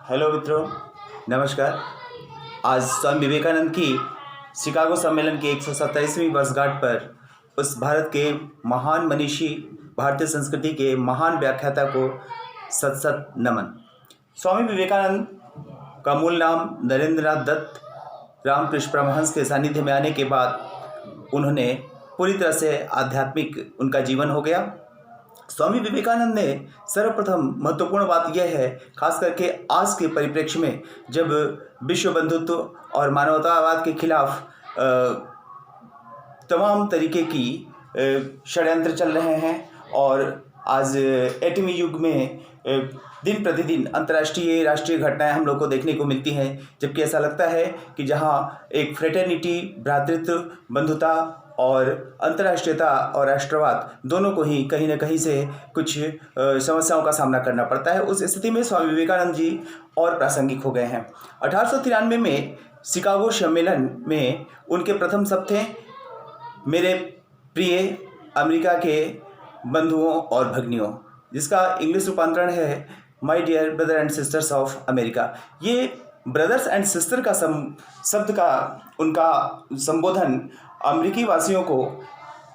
Hello मित्रों, नमस्कार। आज स्वामी विवेकानंद की शिकागो सम्मेलन की 127वीं वर्षगांठ पर उस भारत के महान मनीषी, भारतीय संस्कृति के महान व्याख्याता को सत सत नमन। स्वामी विवेकानंद का मूल नाम नरेंद्रनाथ दत्त रामकृष्ण परमहंस के सानिध्य में आने के बाद उन्होंने पूरी तरह से आध्यात्मिक उनका जीवन हो गया। स्वामी विवेकानंद ने सर्वप्रथम महत्वपूर्ण बात यह है, खास करके आज के परिप्रेक्ष्य में जब विश्व बंधुत्व और मानवतावाद के खिलाफ तमाम तरीके की षड्यंत्र चल रहे हैं और आज एटमी युग में दिन प्रतिदिन अंतर्राष्ट्रीय राष्ट्रीय घटनाएं हम लोग को देखने को मिलती हैं, जबकि ऐसा लगता है कि जहां एक फ्रेटर्निटी, भ्रातृत्व, बंधुता और अंतर्राष्ट्रीयता और राष्ट्रवाद दोनों को ही कहीं ना कहीं से कुछ समस्याओं का सामना करना पड़ता है। उस स्थिति में स्वामी विवेकानंद जी और प्रासंगिक हो गए हैं। 1893 में शिकागो सम्मेलन में उनके प्रथम शब्द थे, मेरे प्रिय अमेरिका के बंधुओं और भगिनियों, जिसका इंग्लिश रूपांतरण है my dear brother and sisters of America. ये ब्रदर्स एंड सिस्टर का शब्द का उनका संबोधन अमेरिकी वासियों को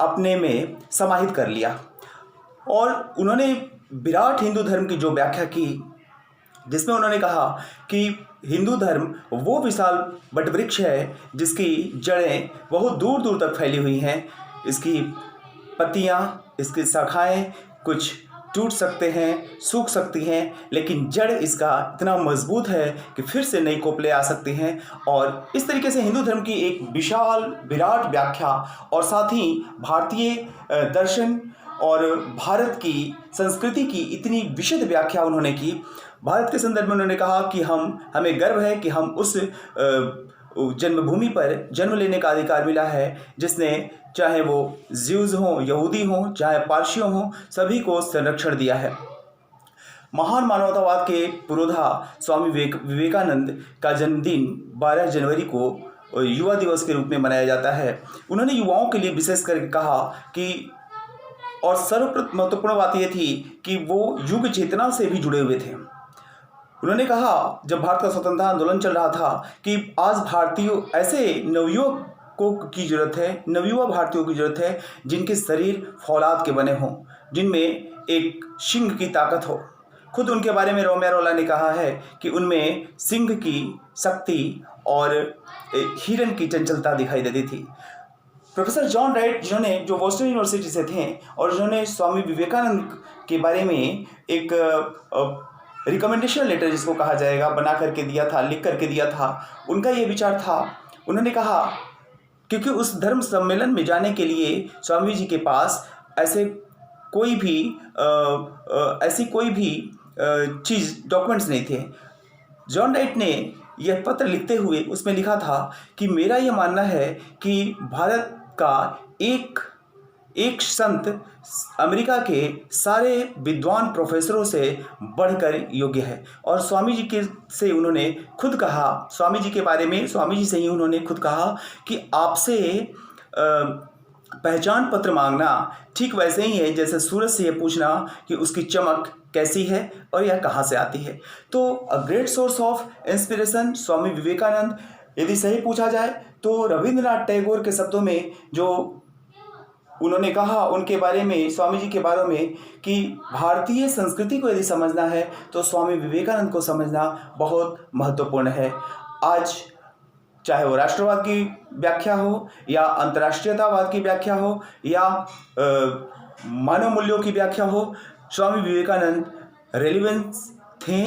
अपने में समाहित कर लिया और उन्होंने विराट हिंदू धर्म की जो व्याख्या की, जिसमें उन्होंने कहा कि हिंदू धर्म वो विशाल वटवृक्ष है जिसकी जड़ें बहुत दूर दूर तक फैली हुई हैं। इसकी पत्तियाँ, इसकी शाखाएं कुछ टूट सकते हैं, सूख सकती हैं, लेकिन जड़ इसका इतना मजबूत है कि फिर से नई कोपलें आ सकती हैं। और इस तरीके से हिंदू धर्म की एक विशाल विराट व्याख्या और साथ ही भारतीय दर्शन और भारत की संस्कृति की इतनी विशद व्याख्या उन्होंने की। भारत के संदर्भ में उन्होंने कहा कि हमें गर्व है कि हम उस जन्मभूमि पर जन्म लेने का अधिकार मिला है जिसने, चाहे वो ज्यूज हों, यहूदी हों, चाहे पारसियों हों, सभी को संरक्षण दिया है। महान मानवतावाद के पुरोधा स्वामी विवेकानंद का जन्मदिन 12 जनवरी को युवा दिवस के रूप में मनाया जाता है। उन्होंने युवाओं के लिए विशेष करके कहा कि, और सर्वप्रथम महत्वपूर्ण बात यह थी कि वो युग चेतना से भी जुड़े हुए थे। उन्होंने कहा, जब भारत का स्वतंत्रता आंदोलन चल रहा था, कि आज भारतीयों, ऐसे नवयुवकों की जरूरत है, नवयुवा भारतीयों की जरूरत है जिनके शरीर फौलाद के बने हों, जिनमें एक सिंह की ताकत हो। खुद उनके बारे में रोमेरोला ने कहा है कि उनमें सिंह की शक्ति और हिरन की चंचलता दिखाई देती थी। प्रोफेसर जॉन राइट, जिन्होंने जो बोस्टन यूनिवर्सिटी से थे और जिन्होंने स्वामी विवेकानंद के बारे में एक रिकमेंडेशन लेटर, जिसको कहा जाएगा, बना करके दिया था, लिख करके दिया था, उनका ये विचार था। उन्होंने कहा, क्योंकि उस धर्म सम्मेलन में जाने के लिए स्वामी जी के पास ऐसी कोई भी चीज़, डॉक्यूमेंट्स नहीं थे। जॉन राइट ने यह पत्र लिखते हुए उसमें लिखा था कि मेरा यह मानना है कि भारत का एक संत अमेरिका के सारे विद्वान प्रोफेसरों से बढ़कर योग्य है। और स्वामी जी के से उन्होंने खुद कहा, स्वामी जी के बारे में स्वामी जी से ही उन्होंने खुद कहा कि आपसे पहचान पत्र मांगना ठीक वैसे ही है जैसे सूरज से यह पूछना कि उसकी चमक कैसी है और यह कहाँ से आती है। तो a great source of inspiration Swami Vivekananda, यदि सही पूछा जाए तो रविंद्रनाथ टैगोर के शब्दों में जो उन्होंने कहा उनके बारे में, स्वामी जी के बारे में, कि भारतीय संस्कृति को यदि समझना है तो स्वामी विवेकानंद को समझना बहुत महत्वपूर्ण है। आज चाहे वो राष्ट्रवाद की व्याख्या हो या अंतर्राष्ट्रीयतावाद की व्याख्या हो या मानव मूल्यों की व्याख्या हो, स्वामी विवेकानंद रेलिवेंस थे,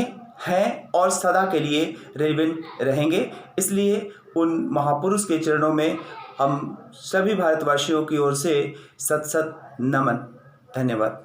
हैं और सदा के लिए रेलिवेंट रहेंगे। इसलिए उन महापुरुष के चरणों में हम सभी भारतवासियों की ओर से सत सत नमन। धन्यवाद।